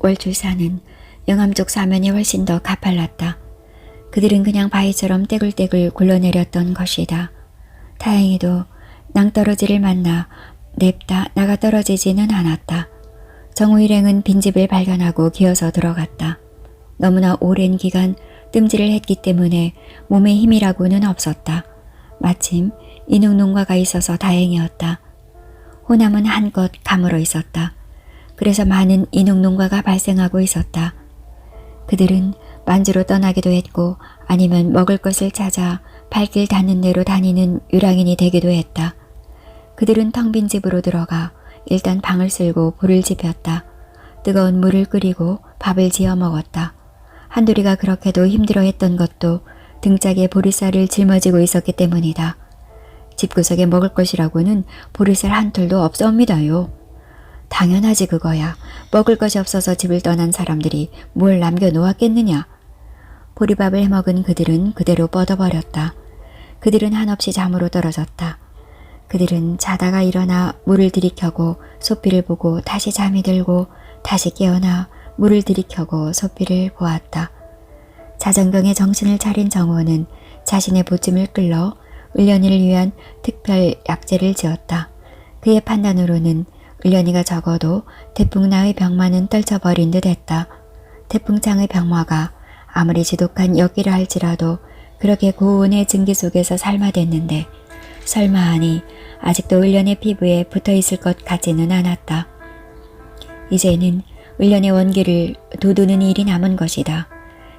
월출사는 영암 쪽 사면이 훨씬 더 가팔랐다. 그들은 그냥 바위처럼 떼굴떼굴 굴러내렸던 것이다. 다행히도 낭떠러지를 만나 냅다 나가 떨어지지는 않았다. 정우 일행은 빈집을 발견하고 기어서 들어갔다. 너무나 오랜 기간 뜸질을 했기 때문에 몸에 힘이라고는 없었다. 마침 인육농가가 있어서 다행이었다. 호남은 한껏 가물어 있었다. 그래서 많은 인육농가가 발생하고 있었다. 그들은 만주로 떠나기도 했고 아니면 먹을 것을 찾아 발길 닿는 대로 다니는 유랑인이 되기도 했다. 그들은 텅 빈 집으로 들어가 일단 방을 쓸고 불을 지폈다. 뜨거운 물을 끓이고 밥을 지어 먹었다. 한돌이가 그렇게도 힘들어했던 것도 등짝에 보리쌀을 짊어지고 있었기 때문이다. 집구석에 먹을 것이라고는 보리쌀 한 톨도 없사옵니다요. 당연하지 그거야. 먹을 것이 없어서 집을 떠난 사람들이 뭘 남겨놓았겠느냐. 보리밥을 해먹은 그들은 그대로 뻗어버렸다. 그들은 한없이 잠으로 떨어졌다. 그들은 자다가 일어나 물을 들이켜고 소피를 보고 다시 잠이 들고 다시 깨어나 물을 들이켜고 소피를 보았다. 자정경에 정신을 차린 정호는 자신의 보찜을 끌러 을련이를 위한 특별 약재를 지었다. 그의 판단으로는 을련이가 적어도 태풍나의 병마는 떨쳐버린 듯 했다. 태풍장의 병마가 아무리 지독한 역기를 할지라도 그렇게 고온의 증기 속에서 삶아댔는데 설마하니 아직도 을련의 피부에 붙어있을 것 같지는 않았다. 이제는 을련의 원기를 돋우는 일이 남은 것이다.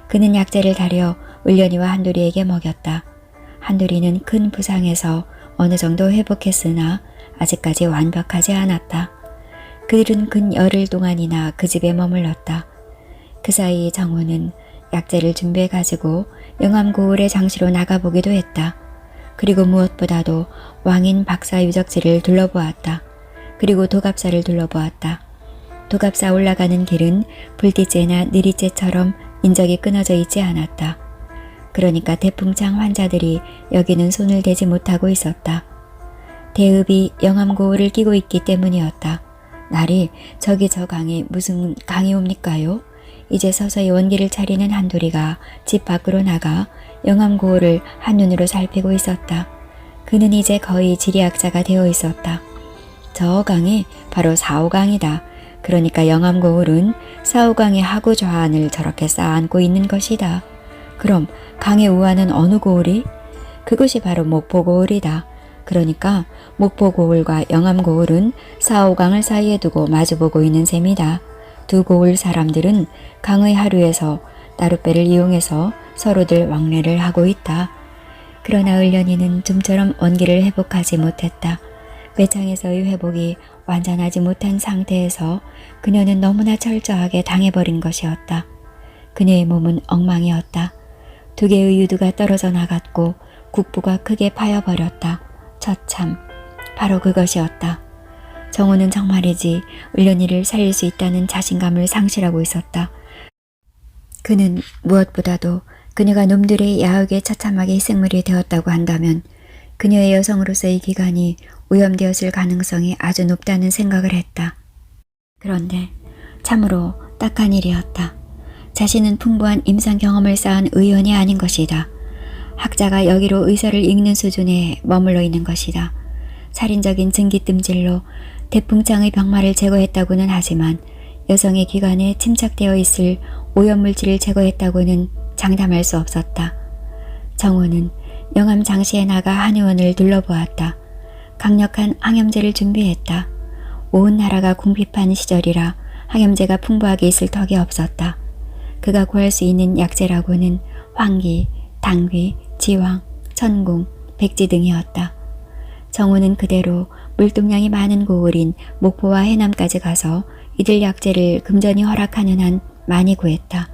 그는 약재를 다려 을련이와 한돌이에게 먹였다. 한돌이는 큰 부상에서 어느 정도 회복했으나 아직까지 완벽하지 않았다. 그들은 근 열흘 동안이나 그 집에 머물렀다. 그 사이 정우는 약재를 준비해 가지고 영암고을의 장시로 나가보기도 했다. 그리고 무엇보다도 왕인 박사 유적지를 둘러보았다. 그리고 도갑사를 둘러보았다. 도갑사 올라가는 길은 불띠째나 느리째처럼 인적이 끊어져 있지 않았다. 그러니까 태풍창 환자들이 여기는 손을 대지 못하고 있었다. 대읍이 영암고을을 끼고 있기 때문이었다. 날이 저기 저 강이 무슨 강이 옵니까요? 이제 서서히 원기를 차리는 한돌이가 집 밖으로 나가 영암고을을 한눈으로 살피고 있었다. 그는 이제 거의 지리학자가 되어 있었다. 저 강이 바로 사오강이다. 그러니까 영암고을은 사오강의 하구 좌안을 저렇게 쌓아안고 있는 것이다. 그럼 강의 우한은 어느 고을이? 그것이 바로 목포고을이다. 그러니까 목포고을과 영암고을은 사오강을 사이에 두고 마주보고 있는 셈이다. 두 고을 사람들은 강의 하류에서 나룻배를 이용해서 서로들 왕래를 하고 있다. 그러나 을련이는 좀처럼 원기를 회복하지 못했다. 매창에서의 회복이 완전하지 못한 상태에서 그녀는 너무나 철저하게 당해버린 것이었다. 그녀의 몸은 엉망이었다. 두 개의 유두가 떨어져 나갔고 국부가 크게 파여버렸다. 처참, 바로 그것이었다. 정우는 정말이지 을련이를 살릴 수 있다는 자신감을 상실하고 있었다. 그는 무엇보다도 그녀가 놈들의 야욕에 처참하게 희생물이 되었다고 한다면 그녀의 여성으로서의 기간이 오염되었을 가능성이 아주 높다는 생각을 했다. 그런데 참으로 딱한 일이었다. 자신은 풍부한 임상 경험을 쌓은 의원이 아닌 것이다. 학자가 여기로 의사를 읽는 수준에 머물러 있는 것이다. 살인적인 증기뜸질로 태풍장의 병마를 제거했다고는 하지만 여성의 기관에 침착되어 있을 오염물질을 제거했다고는 장담할 수 없었다. 정호는 영암 장시에 나가 한의원을 둘러보았다. 강력한 항염제를 준비했다. 온 나라가 궁핍한 시절이라 항염제가 풍부하게 있을 턱이 없었다. 그가 구할 수 있는 약재라고는 황기, 당귀, 지황, 천궁, 백지 등이었다. 정호는 그대로 물동량이 많은 고을인 목포와 해남까지 가서 이들 약재를 금전이 허락하는 한 많이 구했다.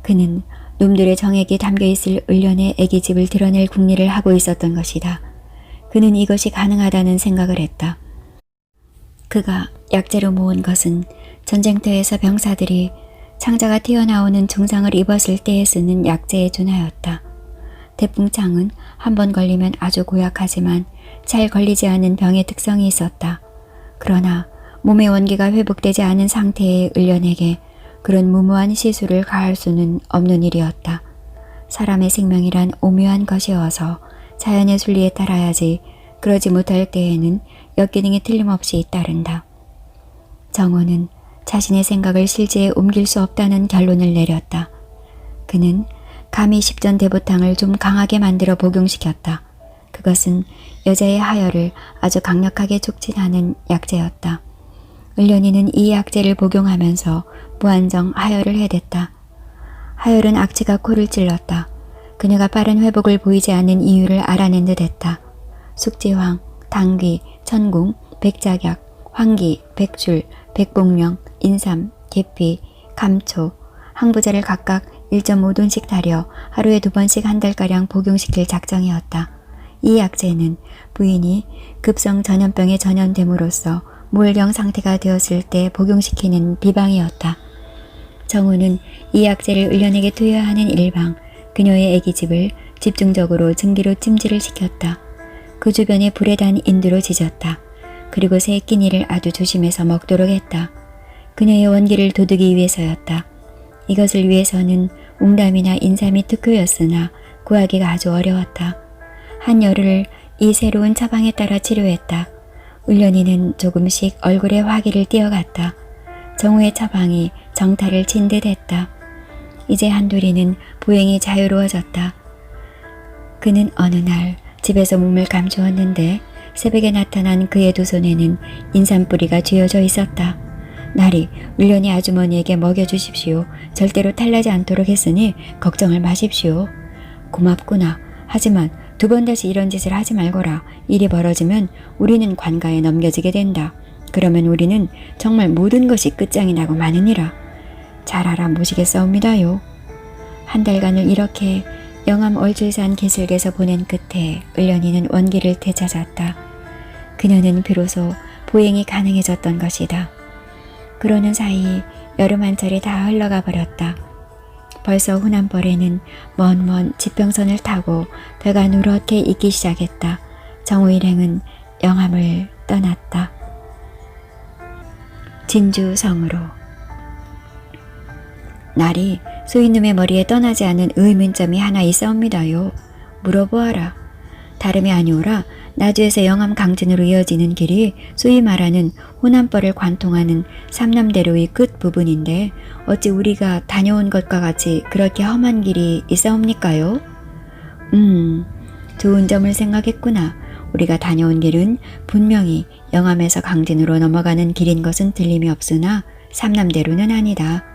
그는 놈들의 정액이 담겨있을 을련의 애기집을 드러낼 궁리를 하고 있었던 것이다. 그는 이것이 가능하다는 생각을 했다. 그가 약재로 모은 것은 전쟁터에서 병사들이 창자가 튀어나오는 중상을 입었을 때에 쓰는 약재에 준하였다. 태풍창은 한 번 걸리면 아주 고약하지만 잘 걸리지 않은 병의 특성이 있었다. 그러나 몸의 원기가 회복되지 않은 상태의 을련에게 그런 무모한 시술을 가할 수는 없는 일이었다. 사람의 생명이란 오묘한 것이어서 자연의 순리에 따라야지 그러지 못할 때에는 역기능이 틀림없이 따른다. 정호는 자신의 생각을 실제에 옮길 수 없다는 결론을 내렸다. 그는 감히 십전대보탕을 좀 강하게 만들어 복용시켰다. 그것은 여자의 하혈을 아주 강력하게 촉진하는 약재였다. 을련이는 이 약재를 복용하면서 무한정 하혈을 해댔다. 하혈은 악취가 코를 찔렀다. 그녀가 빠른 회복을 보이지 않는 이유를 알아낸 듯 했다. 숙지황, 당귀, 천궁, 백작약, 황기, 백줄, 백복령, 인삼, 계피, 감초, 항부자를 각각 1.5돈씩 달여 하루에 2번씩 한 달가량 복용시킬 작정이었다. 이 약재는 부인이 급성 전염병에 전염됨으로써 무혈경 상태가 되었을 때 복용시키는 비방이었다. 정우는 이 약재를 을련에게 투여하는 일방, 그녀의 애기집을 집중적으로 증기로 찜질을 시켰다. 그 주변에 불에 단 인두로 지졌다. 그리고 새 끼니를 아주 조심해서 먹도록 했다. 그녀의 원기를 돋우기 위해서였다. 이것을 위해서는 웅담이나 인삼이 특효였으나 구하기가 아주 어려웠다. 한 열흘을 이 새로운 처방에 따라 치료했다. 을련이는 조금씩 얼굴에 화기를 띄어갔다. 정우의 처방이 정타를 친 듯 했다. 이제 한돌이는 보행이 자유로워졌다. 그는 어느 날 집에서 몸을 감추었는데 새벽에 나타난 그의 두 손에는 인삼뿌리가 쥐어져 있었다. 날이 을련이 아주머니에게 먹여주십시오. 절대로 탈나지 않도록 했으니 걱정을 마십시오. 고맙구나. 하지만 2번 다시 이런 짓을 하지 말거라. 일이 벌어지면 우리는 관가에 넘겨지게 된다. 그러면 우리는 정말 모든 것이 끝장이 나고 마느니라. 잘 알아 모시겠사옵니다요. 한 달간을 이렇게 영암 얼줄산 기슭에서 보낸 끝에 을련이는 원기를 되찾았다. 그녀는 비로소 보행이 가능해졌던 것이다. 그러는 사이 여름 한철이 다 흘러가 버렸다. 벌써 후남벌에는 먼 지평선을 타고 배가 누렇게 익기 시작했다. 정우 일행은 영암을 떠났다. 진주성으로. 날이 소인놈의 머리에 떠나지 않은 의문점이 하나 있사옵니다요. 물어보아라. 다름이 아니오라 나주에서 영암 강진으로 이어지는 길이 소위 말하는 호남벌을 관통하는 삼남대로의 끝부분인데 어찌 우리가 다녀온 것과 같이 그렇게 험한 길이 있사옵니까요? 좋은 점을 생각했구나. 우리가 다녀온 길은 분명히 영암에서 강진으로 넘어가는 길인 것은 틀림이 없으나 삼남대로는 아니다.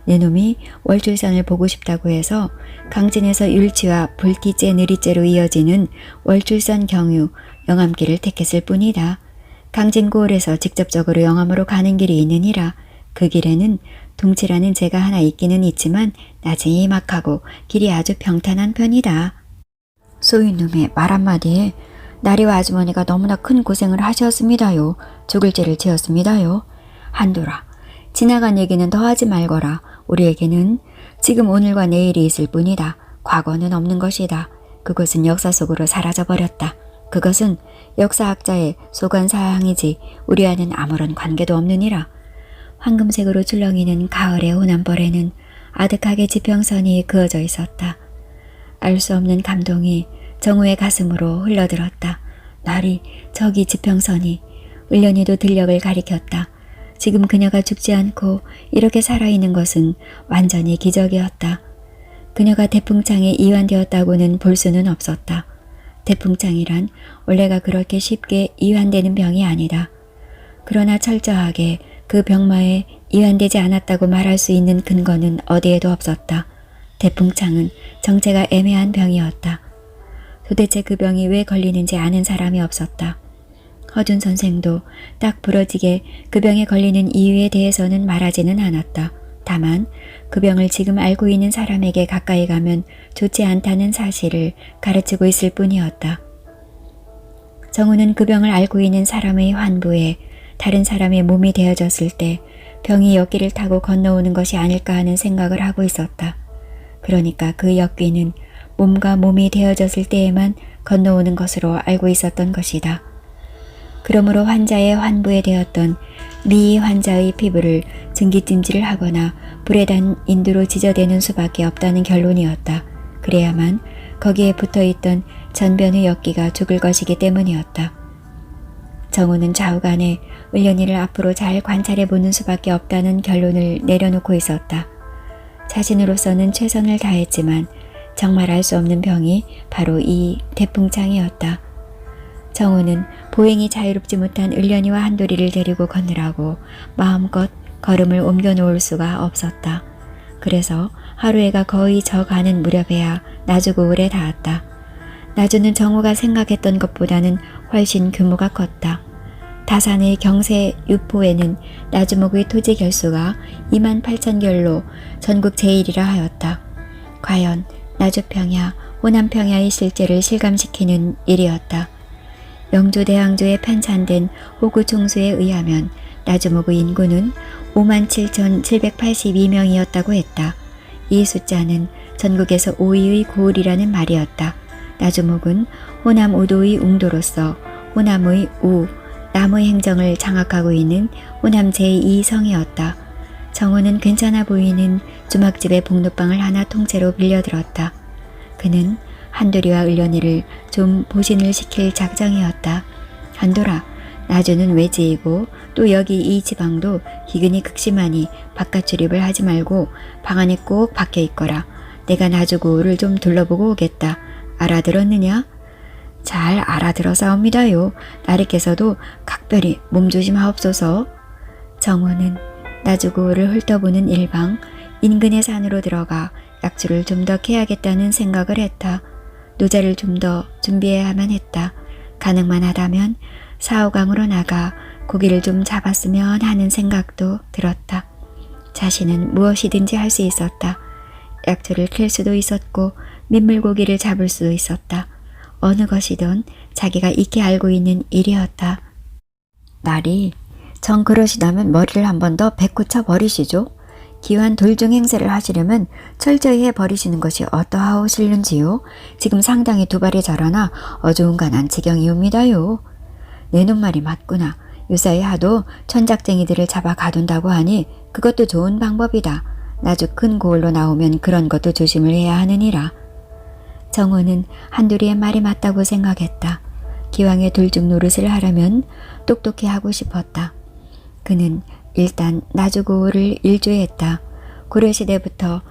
내 놈이 월출산을 보고 싶다고 해서 강진에서 율치와 불티째 느리째로 이어지는 월출산 경유 영암길을 택했을 뿐이다. 강진고을에서 직접적으로 영암으로 가는 길이 있느니라. 그 길에는 동치라는 제가 하나 있기는 있지만 나지막하고 길이 아주 평탄한 편이다. 소인놈의 말 한마디에 나리와 아주머니가 너무나 큰 고생을 하셨습니다요. 죽을 죄를 지었습니다요. 한돌아, 지나간 얘기는 더 하지 말거라. 우리에게는 지금 오늘과 내일이 있을 뿐이다. 과거는 없는 것이다. 그것은 역사 속으로 사라져버렸다. 그것은 역사학자의 소관사항이지 우리와는 아무런 관계도 없느니라. 황금색으로 출렁이는 가을의 호남벌에는 아득하게 지평선이 그어져 있었다. 알 수 없는 감동이 정우의 가슴으로 흘러들었다. 날이 저기 지평선이 을련이도 들녘을 가리켰다. 지금 그녀가 죽지 않고 이렇게 살아있는 것은 완전히 기적이었다. 그녀가 대풍창에 이완되었다고는 볼 수는 없었다. 대풍창이란 원래가 그렇게 쉽게 이완되는 병이 아니다. 그러나 철저하게 그 병마에 이완되지 않았다고 말할 수 있는 근거는 어디에도 없었다. 대풍창은 정체가 애매한 병이었다. 도대체 그 병이 왜 걸리는지 아는 사람이 없었다. 허준 선생도 딱 부러지게 그 병에 걸리는 이유에 대해서는 말하지는 않았다. 다만 그 병을 지금 알고 있는 사람에게 가까이 가면 좋지 않다는 사실을 가르치고 있을 뿐이었다. 정우는 그 병을 알고 있는 사람의 환부에 다른 사람의 몸이 되어졌을 때 병이 역기를 타고 건너오는 것이 아닐까 하는 생각을 하고 있었다. 그러니까 그 역기는 몸과 몸이 되어졌을 때에만 건너오는 것으로 알고 있었던 것이다. 그러므로 환자의 환부에 되었던 미 환자의 피부를 증기찜질을 하거나 불에 단 인두로 지져대는 수밖에 없다는 결론이었다. 그래야만 거기에 붙어있던 전변의 엽기가 죽을 것이기 때문이었다. 정우는 좌우간에 을련이를 앞으로 잘 관찰해보는 수밖에 없다는 결론을 내려놓고 있었다. 자신으로서는 최선을 다했지만 정말 알 수 없는 병이 바로 이 대풍창이었다. 정우는 보행이 자유롭지 못한 을련이와 한돌이를 데리고 걷느라고 마음껏 걸음을 옮겨 놓을 수가 없었다. 그래서 하루해가 거의 져가는 무렵에야 나주고을에 닿았다. 나주는 정우가 생각했던 것보다는 훨씬 규모가 컸다. 다산의 경세 유포에는 나주목의 토지 결수가 28,000결로 전국 제1이라 하였다. 과연 나주평야, 호남평야의 실제를 실감시키는 일이었다. 영조 대항조에 편찬된 호구총수에 의하면 나주목의 인구는 57,782명이었다고 했다. 이 숫자는 전국에서 5위의 고을이라는 말이었다. 나주목은 호남 우도의 웅도로서 호남의 우, 남의 행정을 장악하고 있는 호남 제2성이었다. 정우는 괜찮아 보이는 주막집의 복로방을 하나 통째로 빌려들었다. 그는 한돌이와 을련이를 좀 보신을 시킬 작정이었다. 한돌아, 나주는 외지이고 또 여기 이 지방도 기근이 극심하니 바깥 출입을 하지 말고 방 안에 꼭 박혀 있거라. 내가 나주고을을 좀 둘러보고 오겠다. 알아들었느냐? 잘 알아들어사옵니다요. 나리께서도 각별히 몸조심하옵소서. 정우는 나주고을을 훑어보는 일방 인근의 산으로 들어가 약주를 좀 더 캐야겠다는 생각을 했다. 노자를 좀 더 준비해야만 했다. 가능만 하다면 사오강으로 나가 고기를 좀 잡았으면 하는 생각도 들었다. 자신은 무엇이든지 할 수 있었다. 약초를 캘 수도 있었고 민물고기를 잡을 수도 있었다. 어느 것이든 자기가 익히 알고 있는 일이었다. 나리, 정 그러시다면 머리를 한 번 더 베꾸쳐 버리시죠. 기왕 돌중 행세를 하시려면 철저히 해버리시는 것이 어떠하오실는지요. 지금 상당히 두 발이 자라나 어중간한 지경이옵니다요. 내 눈말이 맞구나. 요사이 하도 천작쟁이들을 잡아 가둔다고 하니 그것도 좋은 방법이다. 나주 큰 고을로 나오면 그런 것도 조심을 해야 하느니라. 정우는 한돌이의 말이 맞다고 생각했다. 기왕에 돌중 노릇을 하려면 똑똑히 하고 싶었다. 그는 일단 나주고을을 일주했다. 고려시대부터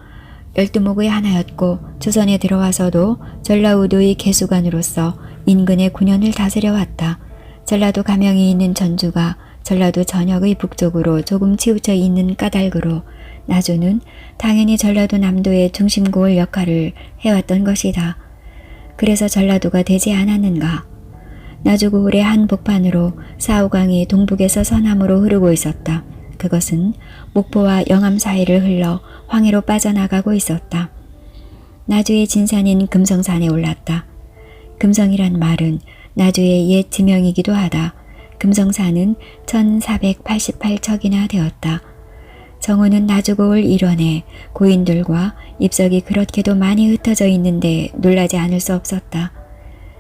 12목의 하나였고 조선에 들어와서도 전라우도의 개수관으로서 인근의 9년을 다스려왔다. 전라도 가명이 있는 전주가 전라도 전역의 북쪽으로 조금 치우쳐 있는 까닭으로 나주는 당연히 전라도 남도의 중심고을 역할을 해왔던 것이다. 그래서 전라도가 되지 않았는가. 나주고을의 한 복판으로 사오강이 동북에서 서남으로 흐르고 있었다. 그것은 목포와 영암 사이를 흘러 황해로 빠져나가고 있었다. 나주의 진산인 금성산에 올랐다. 금성이란 말은 나주의 옛 지명이기도 하다. 금성산은 1488척이나 되었다. 정우는 나주고을 일원에 고인돌과 입석이 그렇게도 많이 흩어져 있는데 놀라지 않을 수 없었다.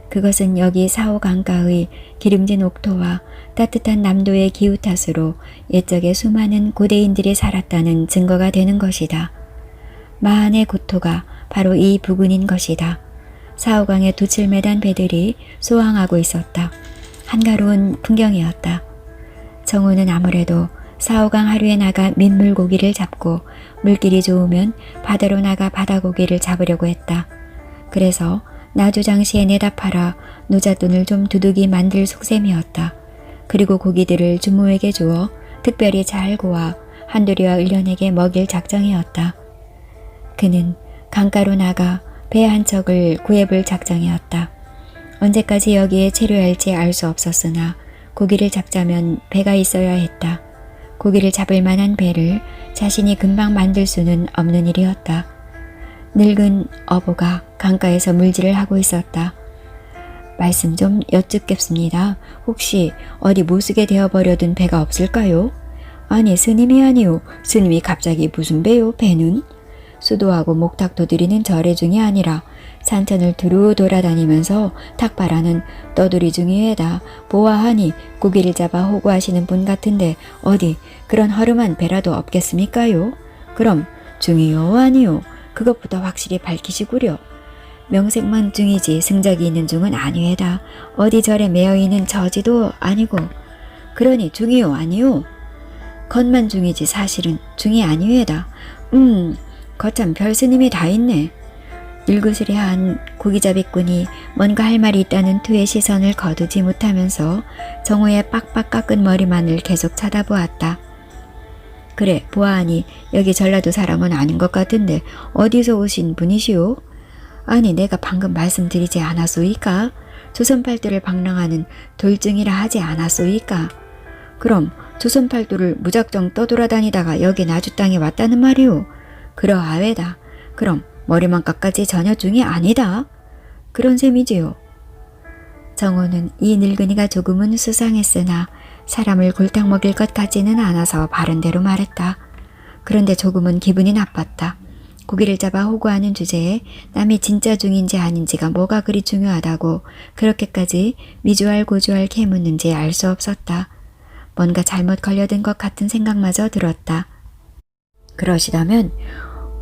그것은 여기 사오강가의 기름진 옥토와 따뜻한 남도의 기후 탓으로 옛적에 수많은 고대인들이 살았다는 증거가 되는 것이다. 마한의 고토가 바로 이 부근인 것이다. 사오강에 두칠매단 배들이 소항하고 있었다. 한가로운 풍경이었다. 정우는 아무래도 사오강 하류에 나가 민물고기를 잡고 물길이 좋으면 바다로 나가 바다고기를 잡으려고 했다. 그래서 나주장시에 내다 팔아 노잣돈을 좀 두둑이 만들 속셈이었다. 그리고 고기들을 주모에게 주어 특별히 잘 고아 한돌이와 을련에게 먹일 작정이었다. 그는 강가로 나가 배 한 척을 구해볼 작정이었다. 언제까지 여기에 체류할지 알 수 없었으나 고기를 잡자면 배가 있어야 했다. 고기를 잡을 만한 배를 자신이 금방 만들 수는 없는 일이었다. 늙은 어부가 강가에서 물질을 하고 있었다. 말씀 좀 여쭙겠습니다. 혹시 어디 못쓰게 되어버려둔 배가 없을까요? 아니 스님이 아니오. 스님이 갑자기 무슨 배요? 배는? 수도하고 목탁도 드리는 절에 중이 아니라 산천을 두루 돌아다니면서 탁발하는 떠돌이 중이에다 보아하니 고기를 잡아 호구하시는 분 같은데 어디 그런 허름한 배라도 없겠습니까요? 그럼 중이요 아니요 그것부터 확실히 밝히시구려. 명색만 중이지 승적이 있는 중은 아니에다. 어디 절에 매여있는 저지도 아니고. 그러니 중이요 아니요? 겉만 중이지 사실은 중이 아니에다. 거참 별스님이 다 있네. 일구스레한 고기잡이꾼이 뭔가 할 말이 있다는 투의 시선을 거두지 못하면서 정호의 빡빡 깎은 머리만을 계속 쳐다보았다. 그래 보아하니 여기 전라도 사람은 아닌 것 같은데 어디서 오신 분이시오? 아니 내가 방금 말씀드리지 않았소이까? 조선팔도를 방랑하는 돌증이라 하지 않았소이까? 그럼 조선팔도를 무작정 떠돌아다니다가 여기 나주 땅에 왔다는 말이오. 그러하외다. 그럼 머리만 깎아지 전혀 중이 아니다. 그런 셈이지요. 정호는 이 늙은이가 조금은 수상했으나 사람을 골탕 먹일 것 같지는 않아서 바른대로 말했다. 그런데 조금은 기분이 나빴다. 고기를 잡아 호구하는 주제에 남이 진짜 중인지 아닌지가 뭐가 그리 중요하다고 그렇게까지 미주알 고주알 캐묻는지 알 수 없었다. 뭔가 잘못 걸려든 것 같은 생각마저 들었다. 그러시다면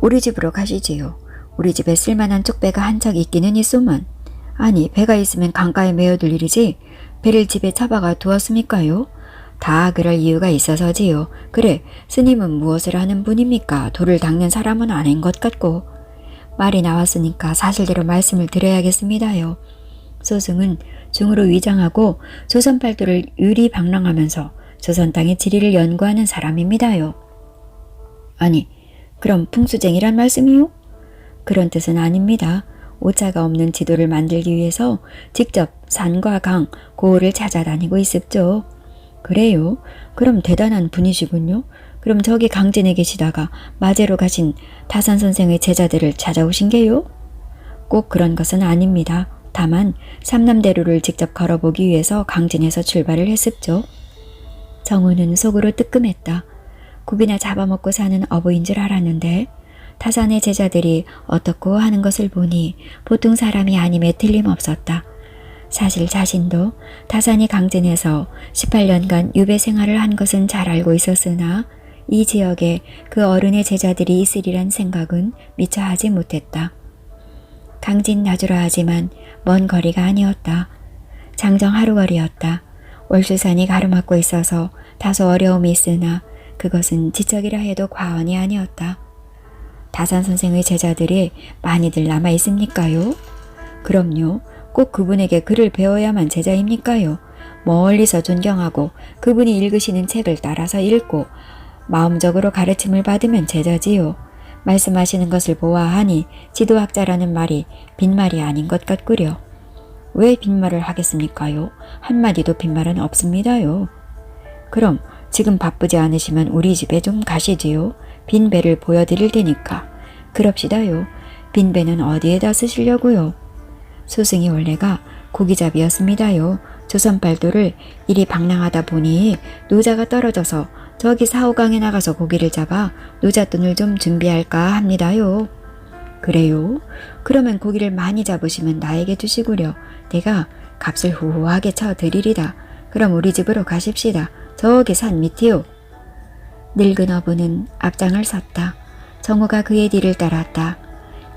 우리 집으로 가시지요. 우리 집에 쓸만한 쪽배가 한 척 있기는 있소만. 아니 배가 있으면 강가에 메어둘 일이지 배를 집에 처박아 두었습니까요? 다 그럴 이유가 있어서지요. 그래 스님은 무엇을 하는 분입니까? 돌을 닦는 사람은 아닌 것 같고. 말이 나왔으니까 사실대로 말씀을 드려야겠습니다요. 소승은 중으로 위장하고 조선팔도를 유리방랑하면서 조선 땅의 지리를 연구하는 사람입니다요. 아니 그럼 풍수쟁이란 말씀이요? 그런 뜻은 아닙니다. 오차가 없는 지도를 만들기 위해서 직접 산과 강, 고을을 찾아다니고 있습죠. 그래요? 그럼 대단한 분이시군요. 그럼 저기 강진에 계시다가 마제로 가신 다산 선생의 제자들을 찾아오신 게요? 꼭 그런 것은 아닙니다. 다만 삼남대로를 직접 걸어보기 위해서 강진에서 출발을 했습죠. 정우는 속으로 뜨끔했다. 고기나 잡아먹고 사는 어부인 줄 알았는데 다산의 제자들이 어떻고 하는 것을 보니 보통 사람이 아님에 틀림없었다. 사실 자신도 다산이 강진에서 18년간 유배 생활을 한 것은 잘 알고 있었으나 이 지역에 그 어른의 제자들이 있으리란 생각은 미처 하지 못했다. 강진 나주라 하지만 먼 거리가 아니었다. 장정 하루거리였다. 월수산이 가로막고 있어서 다소 어려움이 있으나 그것은 지척이라 해도 과언이 아니었다. 다산 선생의 제자들이 많이들 남아 있습니까요? 그럼요. 꼭 그분에게 글을 배워야만 제자입니까요? 멀리서 존경하고 그분이 읽으시는 책을 따라서 읽고 마음적으로 가르침을 받으면 제자지요. 말씀하시는 것을 보아하니 지도학자라는 말이 빈말이 아닌 것 같구려. 왜 빈말을 하겠습니까요? 한마디도 빈말은 없습니다요. 그럼 지금 바쁘지 않으시면 우리 집에 좀 가시지요. 빈 배를 보여드릴 테니까. 그럽시다요. 빈 배는 어디에다 쓰시려고요? 소승이 원래가 고기잡이였습니다요. 조선팔도를 이리 방랑하다 보니 노자가 떨어져서 저기 사호강에 나가서 고기를 잡아 노잣돈을 좀 준비할까 합니다요. 그래요? 그러면 고기를 많이 잡으시면 나에게 주시구려. 내가 값을 후후하게 쳐드리리다. 그럼 우리 집으로 가십시다. 저기 산 밑이요. 늙은 어부는 앞장을 섰다. 정호가 그의 뒤를 따랐다.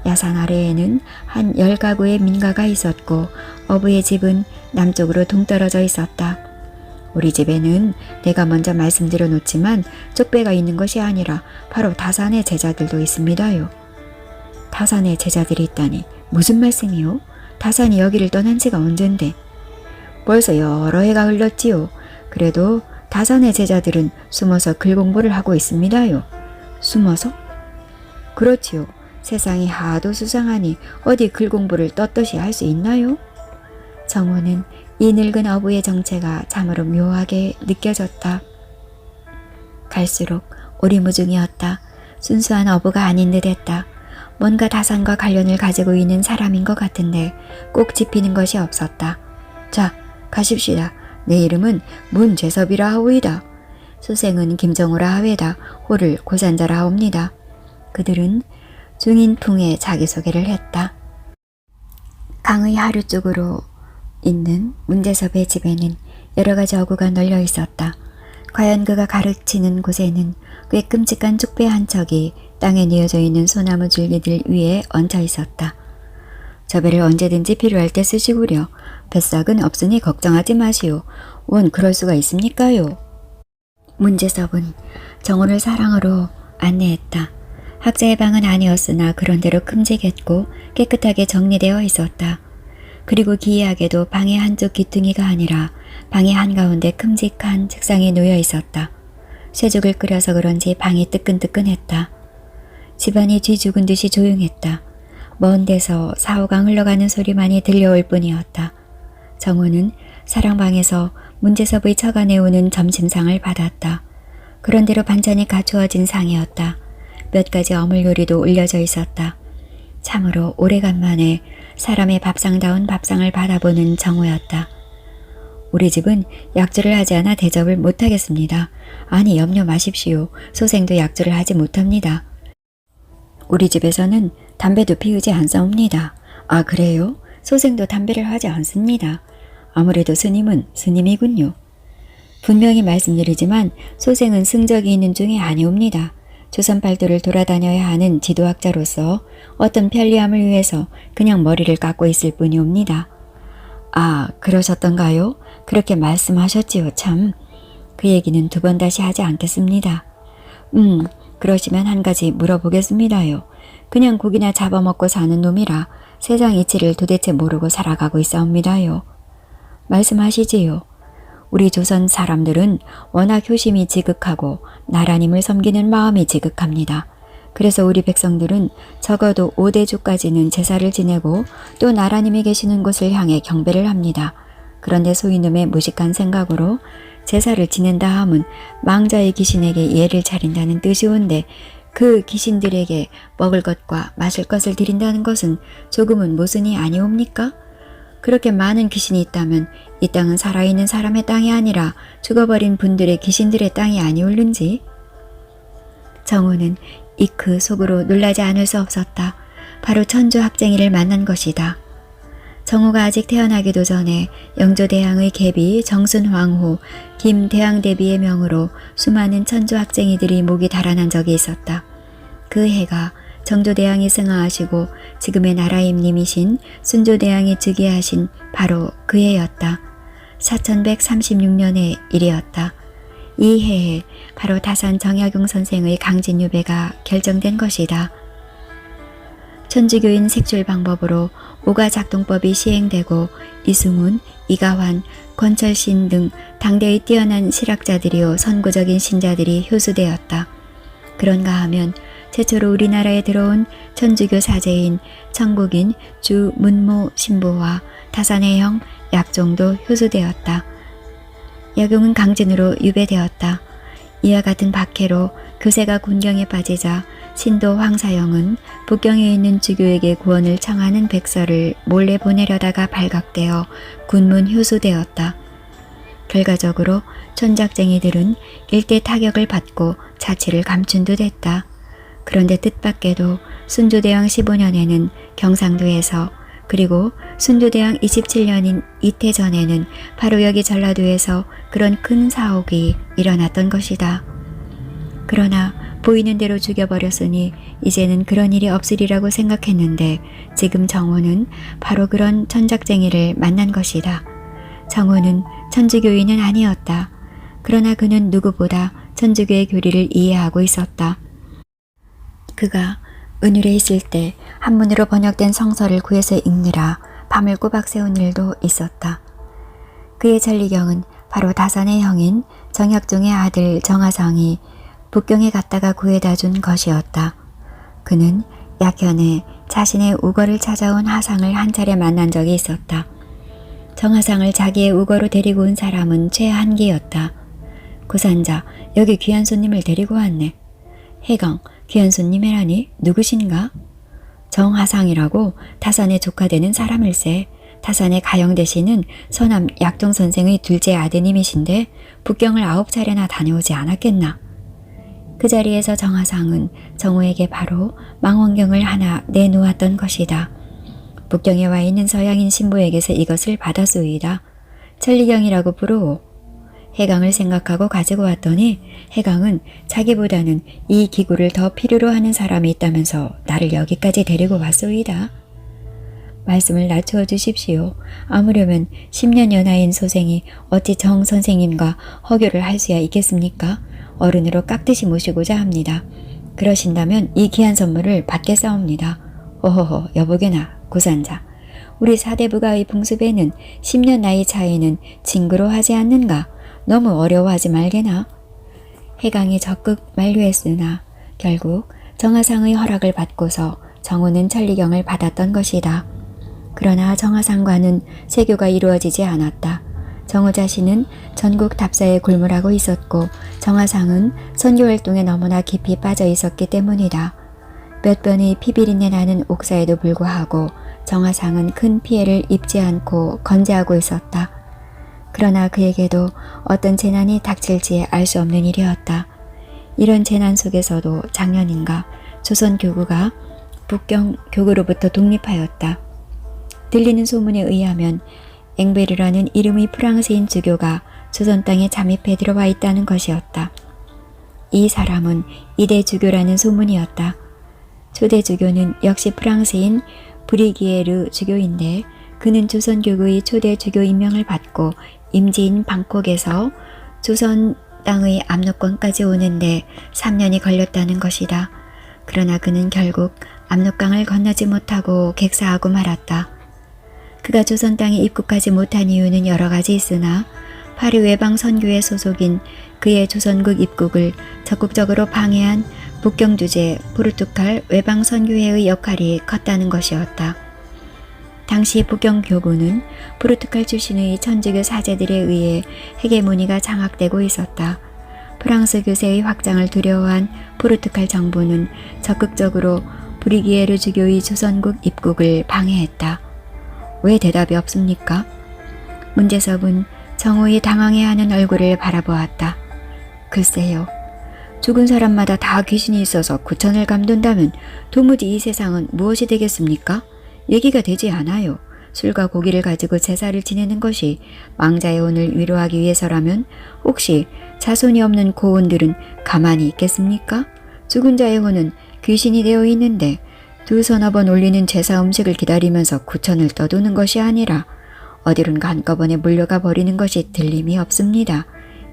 야산 아래에는 한 10가구의 민가가 있었고 어부의 집은 남쪽으로 동떨어져 있었다. 우리 집에는 내가 먼저 말씀드려 놓지만 쪽배가 있는 것이 아니라 바로 다산의 제자들도 있습니다요. 다산의 제자들이 있다니 무슨 말씀이요? 다산이 여기를 떠난 지가 언젠데? 벌써 여러 해가 흘렀지요. 그래도 다산의 제자들은 숨어서 글 공부를 하고 있습니다요. 숨어서? 그렇지요. 세상이 하도 수상하니 어디 글 공부를 떳떳이 할 수 있나요? 정호는 이 늙은 어부의 정체가 참으로 묘하게 느껴졌다. 갈수록 오리무중이었다. 순수한 어부가 아닌 듯했다. 뭔가 다산과 관련을 가지고 있는 사람인 것 같은데 꼭 짚히는 것이 없었다. 자, 가십시다. 내 이름은 문재섭이라 하오이다. 수생은 김정호라 하외다. 호를 고산자라 하옵니다. 그들은 중인풍에 자기소개를 했다. 강의 하류 쪽으로 있는 문제섭의 집에는 여러 가지 어구가 널려 있었다. 과연 그가 가르치는 곳에는 꽤 끔찍한 쪽배 한 척이 땅에 뉘어져 있는 소나무 줄기들 위에 얹혀 있었다. 저 배를 언제든지 필요할 때 쓰시구려. 뱃삭은 없으니 걱정하지 마시오. 원 그럴 수가 있습니까요? 문제섭은 정호를 사랑으로 안내했다. 학자의 방은 아니었으나 그런대로 큼직했고 깨끗하게 정리되어 있었다. 그리고 기이하게도 방의 한쪽 귀퉁이가 아니라 방의 한가운데 큼직한 책상이 놓여 있었다. 쇠죽을 끓여서 그런지 방이 뜨끈뜨끈했다. 집안이 쥐 죽은 듯이 조용했다. 먼 데서 사오강 흘러가는 소리만이 들려올 뿐이었다. 정호는 사랑방에서 문제섭의 처가 내오는 점심상을 받았다. 그런대로 반찬이 갖추어진 상이었다. 몇 가지 어물 요리도 올려져 있었다. 참으로 오래간만에 사람의 밥상다운 밥상을 받아보는 정호였다. 우리 집은 약주를 하지 않아 대접을 못하겠습니다. 아니 염려 마십시오. 소생도 약주를 하지 못합니다. 우리 집에서는 담배도 피우지 않사옵니다. 아 그래요? 소생도 담배를 하지 않습니다. 아무래도 스님은 스님이군요. 분명히 말씀드리지만 소생은 승적이 있는 중에 아니옵니다. 조선팔도를 돌아다녀야 하는 지도학자로서 어떤 편리함을 위해서 그냥 머리를 깎고 있을 뿐이옵니다. 아 그러셨던가요? 그렇게 말씀하셨지요 참. 그 얘기는 두 번 다시 하지 않겠습니다. 그러시면 한 가지 물어보겠습니다요. 그냥 고기나 잡아먹고 사는 놈이라 세상 이치를 도대체 모르고 살아가고 있사옵니다요. 말씀하시지요. 우리 조선 사람들은 워낙 효심이 지극하고 나라님을 섬기는 마음이 지극합니다. 그래서 우리 백성들은 적어도 5대주까지는 제사를 지내고 또 나라님이 계시는 곳을 향해 경배를 합니다. 그런데 소이놈의 무식한 생각으로 제사를 지낸다 함은 망자의 귀신에게 예를 차린다는 뜻이온데 그 귀신들에게 먹을 것과 마실 것을 드린다는 것은 조금은 모순이 아니옵니까? 그렇게 많은 귀신이 있다면 이 땅은 살아있는 사람의 땅이 아니라 죽어버린 분들의 귀신들의 땅이 아니올는지? 정호는 이크 속으로 놀라지 않을 수 없었다. 바로 천주 학쟁이를 만난 것이다. 정호가 아직 태어나기도 전에 영조대왕의 계비 정순황후, 김대왕대비의 명으로 수많은 천주 학쟁이들이 목이 달아난 적이 있었다. 그 해가 정조대왕이 승하하시고 지금의 나라임님이신 순조대왕이 즉위하신 바로 그 해였다. 4136년의 일이었다. 이 해에 바로 다산 정약용 선생의 강진유배가 결정된 것이다. 천주교인 색출 방법으로 오가 작동법이 시행되고 이승훈, 이가환, 권철신 등 당대의 뛰어난 실학자들이요 선구적인 신자들이 효수되었다. 그런가 하면 최초로 우리나라에 들어온 천주교 사제인 청국인 주문모 신부와 다산의 형 약종도 효수되었다. 약용은 강진으로 유배되었다. 이와 같은 박해로 교세가 군경에 빠지자 신도 황사영은 북경에 있는 주교에게 구원을 청하는 백서를 몰래 보내려다가 발각되어 군문 효수되었다. 결과적으로 천작쟁이들은 일대 타격을 받고 자취를 감춘 듯 했다. 그런데 뜻밖에도 순조대왕 15년에는 경상도에서 그리고 순조대왕 27년인 이태전에는 바로 여기 전라도에서 그런 큰 사옥이 일어났던 것이다. 그러나 보이는 대로 죽여버렸으니 이제는 그런 일이 없으리라고 생각했는데 지금 정호는 바로 그런 천작쟁이를 만난 것이다. 정호는 천주교인은 아니었다. 그러나 그는 누구보다 천주교의 교리를 이해하고 있었다. 그가 은율에 있을 때 한문으로 번역된 성서를 구해서 읽느라 밤을 꼬박 새운 일도 있었다. 그의 전리경은 바로 다산의 형인 정약종의 아들 정하성이 북경에 갔다가 구해다 준 것이었다. 그는 약현에 자신의 우거를 찾아온 하상을 한 차례 만난 적이 있었다. 정하상을 자기의 우거로 데리고 온 사람은 최한기였다. 고산자, 여기 귀한 손님을 데리고 왔네. 해강, 귀한 손님이라니 누구신가? 정하상이라고 다산의 조카 되는 사람일세. 다산의 가영대씨는 서남 약종 선생의 둘째 아드님이신데 북경을 9차례나 다녀오지 않았겠나. 그 자리에서 정하상은 정호에게 바로 망원경을 하나 내놓았던 것이다. 북경에 와 있는 서양인 신부에게서 이것을 받았소이다. 천리경이라고 부르오. 해강을 생각하고 가지고 왔더니 해강은 자기보다는 이 기구를 더 필요로 하는 사람이 있다면서 나를 여기까지 데리고 왔소이다. 말씀을 낮추어 주십시오. 아무려면 10년 연하인 소생이 어찌 정 선생님과 허교를 할 수야 있겠습니까? 어른으로 깍듯이 모시고자 합니다. 그러신다면 이 귀한 선물을 받겠사옵니다. 오호호 여보게나 고산자. 우리 사대부가의 풍습에는 10년 나이 차이는 징그러 하지 않는가? 너무 어려워하지 말게나. 해강이 적극 만류했으나 결국 정화상의 허락을 받고서 정호는 천리경을 받았던 것이다. 그러나 정화상과는 세교가 이루어지지 않았다. 정호 자신은 전국 답사에 굴물하고 있었고 정화상은 선교활동에 너무나 깊이 빠져 있었기 때문이다. 몇 번의 피비린내 나는 옥사에도 불구하고 정화상은 큰 피해를 입지 않고 건재하고 있었다. 그러나 그에게도 어떤 재난이 닥칠지 알 수 없는 일이었다. 이런 재난 속에서도 작년인가 조선 교구가 북경 교구로부터 독립하였다. 들리는 소문에 의하면 앵베르라는 이름의 프랑스인 주교가 조선 땅에 잠입해 들어와 있다는 것이었다. 이 사람은 이대 주교라는 소문이었다. 초대 주교는 역시 프랑스인 브리기에르 주교인데 그는 조선 교구의 초대 주교 임명을 받고 임지인 방콕에서 조선 땅의 압록강까지 오는데 3년이 걸렸다는 것이다. 그러나 그는 결국 압록강을 건너지 못하고 객사하고 말았다. 그가 조선 땅에 입국하지 못한 이유는 여러 가지 있으나 파리 외방 선교회 소속인 그의 조선국 입국을 적극적으로 방해한 북경 주재 포르투갈 외방 선교회의 역할이 컸다는 것이었다. 당시 북경 교구는 포르투갈 출신의 천주교 사제들에 의해 헤게모니가 장악되고 있었다. 프랑스 교세의 확장을 두려워한 포르투갈 정부는 적극적으로 브리기에르 주교의 조선국 입국을 방해했다. 왜 대답이 없습니까? 문제섭은 정호의 당황해하는 얼굴을 바라보았다. 글쎄요. 죽은 사람마다 다 귀신이 있어서 구천을 감돈다면 도무지 이 세상은 무엇이 되겠습니까? 얘기가 되지 않아요. 술과 고기를 가지고 제사를 지내는 것이 망자의 혼을 위로하기 위해서라면 혹시 자손이 없는 고혼들은 가만히 있겠습니까? 죽은 자의 혼은 귀신이 되어 있는데 두 서너 번 올리는 제사 음식을 기다리면서 구천을 떠도는 것이 아니라 어디론가 한꺼번에 물려가 버리는 것이 들림이 없습니다.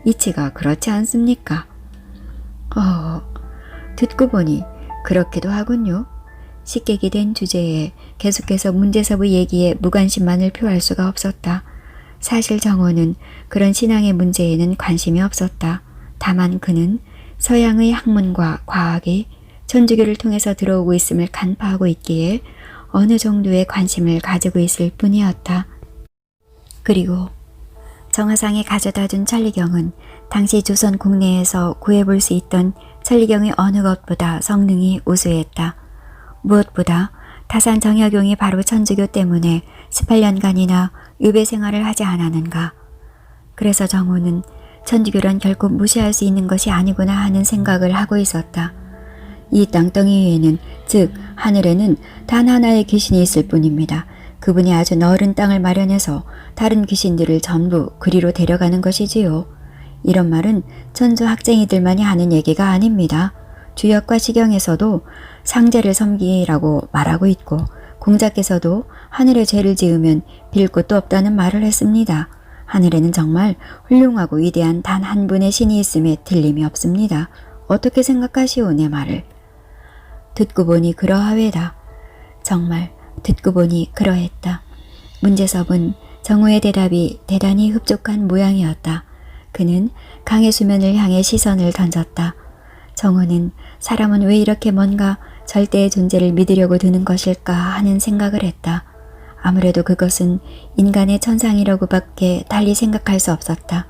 이치가 그렇지 않습니까? 듣고 보니 그렇기도 하군요. 식객이 된 주제에 계속해서 문제섭의 얘기에 무관심만을 표할 수가 없었다. 사실 정호는 그런 신앙의 문제에는 관심이 없었다. 다만 그는 서양의 학문과 과학이 천주교를 통해서 들어오고 있음을 간파하고 있기에 어느 정도의 관심을 가지고 있을 뿐이었다. 그리고 정화상이 가져다준 천리경은 당시 조선 국내에서 구해볼 수 있던 천리경의 어느 것보다 성능이 우수했다. 무엇보다 타산 정약용이 바로 천주교 때문에 18년간이나 유배 생활을 하지 않았는가. 그래서 정호는 천주교란 결코 무시할 수 있는 것이 아니구나 하는 생각을 하고 있었다. 이 땅덩이 위에는, 즉 하늘에는 단 하나의 귀신이 있을 뿐입니다. 그분이 아주 넓은 땅을 마련해서 다른 귀신들을 전부 그리로 데려가는 것이지요. 이런 말은 천주 학쟁이들만이 하는 얘기가 아닙니다. 주역과 시경에서도 상제를 섬기라고 말하고 있고 공자께서도 하늘에 죄를 지으면 빌 곳도 없다는 말을 했습니다. 하늘에는 정말 훌륭하고 위대한 단 한 분의 신이 있음에 틀림이 없습니다. 어떻게 생각하시오 내 말을? 듣고 보니 그러하외다. 정말 듣고 보니 그러했다. 문제섭은 정호의 대답이 대단히 흡족한 모양이었다. 그는 강의 수면을 향해 시선을 던졌다. 정호는 사람은 왜 이렇게 뭔가 절대의 존재를 믿으려고 드는 것일까 하는 생각을 했다. 아무래도 그것은 인간의 천상이라고밖에 달리 생각할 수 없었다.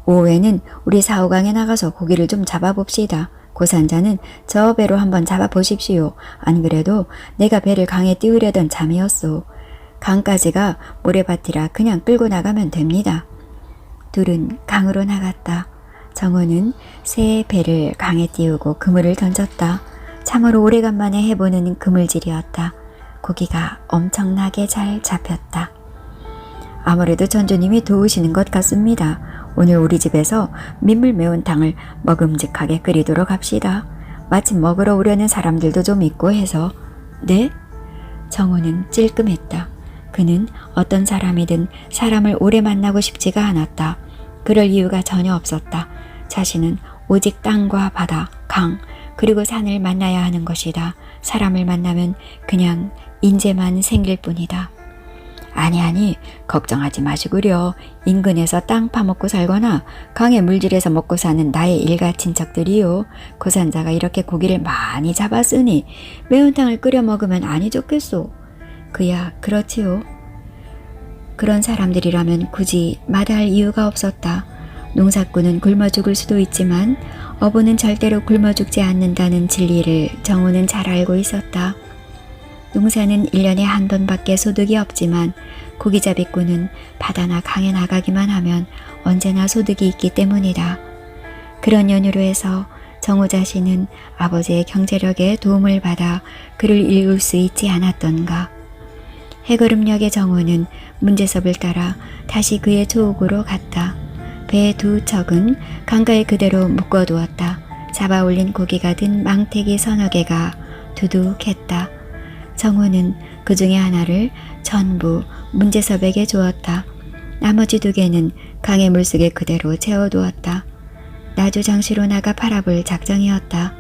오후에는 우리 사오강에 나가서 고기를 좀 잡아봅시다. 고산자는 저 배로 한번 잡아보십시오. 안 그래도 내가 배를 강에 띄우려던 참이었소. 강까지가 모래밭이라 그냥 끌고 나가면 됩니다. 둘은 강으로 나갔다. 정호는 새 배를 강에 띄우고 그물을 던졌다. 참으로 오래간만에 해보는 그물질이었다. 고기가 엄청나게 잘 잡혔다. 아무래도 전주님이 도우시는 것 같습니다. 오늘 우리 집에서 민물 매운탕을 먹음직하게 끓이도록 합시다. 마침 먹으러 오려는 사람들도 좀 있고 해서. 네? 정호는 찔끔했다. 그는 어떤 사람이든 사람을 오래 만나고 싶지가 않았다. 그럴 이유가 전혀 없었다. 자신은 오직 땅과 바다, 강, 그리고 산을 만나야 하는 것이다. 사람을 만나면 그냥 인재만 생길 뿐이다. 아니, 걱정하지 마시구려. 인근에서 땅 파먹고 살거나 강의 물질에서 먹고 사는 나의 일가 친척들이요. 고산자가 이렇게 고기를 많이 잡았으니 매운탕을 끓여 먹으면 아니 좋겠소. 그야 그렇지요. 그런 사람들이라면 굳이 마다할 이유가 없었다. 농사꾼은 굶어 죽을 수도 있지만 어부는 절대로 굶어 죽지 않는다는 진리를 정우는 잘 알고 있었다. 농사는 1년에 한 번밖에 소득이 없지만 고기잡이꾼은 바다나 강에 나가기만 하면 언제나 소득이 있기 때문이다. 그런 연유로 해서 정우 자신은 아버지의 경제력에 도움을 받아 글을 읽을 수 있지 않았던가. 해거름역의 정우는 문제섭을 따라 다시 그의 조옥으로 갔다. 배의 두 척은 강가에 그대로 묶어두었다. 잡아올린 고기가 든 망태기 서너 개가 두둑했다. 정우는 그 중에 하나를 전부 문제섭에게 주었다. 나머지 두 개는 강의 물속에 그대로 채워두었다. 나주 장시로 나가 팔아볼 작정이었다.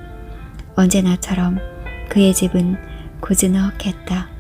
언제나처럼 그의 집은 고즈넉했다.